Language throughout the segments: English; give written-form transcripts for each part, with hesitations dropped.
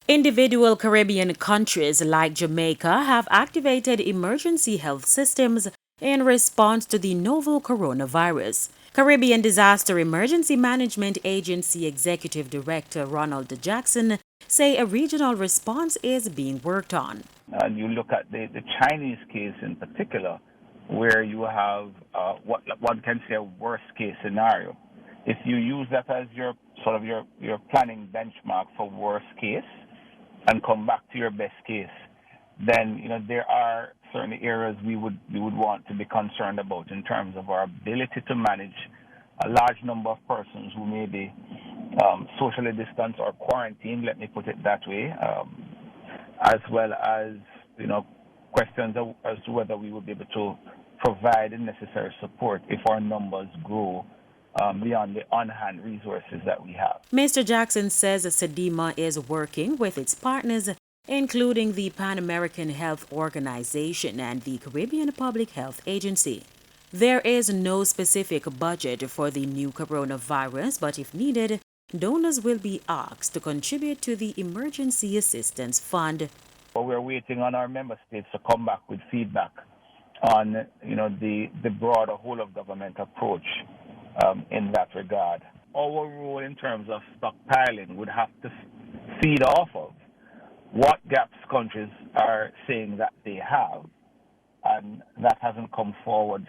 Individual Caribbean countries like Jamaica have activated emergency health systems in response to the novel coronavirus. Caribbean Disaster Emergency Management Agency Executive Director Ronald Jackson say a regional response is being worked on. And you look at the Chinese case in particular, where you have what one can say a worst case scenario. If you use that as your sort of your planning benchmark for worst case and come back to your best case, then there are certain areas we would want to be concerned about in terms of our ability to manage a large number of persons who may be socially distanced or quarantined. Let me put it that way. As well as questions as to whether we will be able to provide the necessary support if our numbers grow beyond the on-hand resources that we have. Mr. Jackson says Cdema is working with its partners, including the Pan American Health Organization and the Caribbean Public Health Agency. There is no specific budget for the new coronavirus, but if needed, donors will be asked to contribute to the Emergency Assistance Fund. But we're waiting on our member states to come back with feedback on the broader whole of government approach in that regard. Our role in terms of stockpiling would have to feed off of what gaps countries are saying that they have, and that hasn't come forward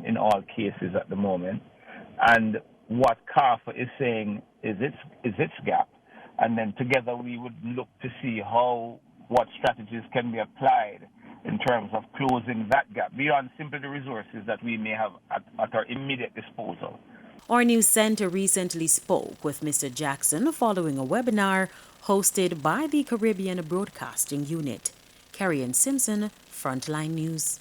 in all cases at the moment, and what CARFA is saying is its gap, and then together we would look to see what strategies can be applied in terms of closing that gap beyond simply the resources that we may have at our immediate disposal. Our news center recently spoke with Mr. Jackson following a webinar hosted by the Caribbean Broadcasting Unit. Carrie Ann Simpson, Frontline News.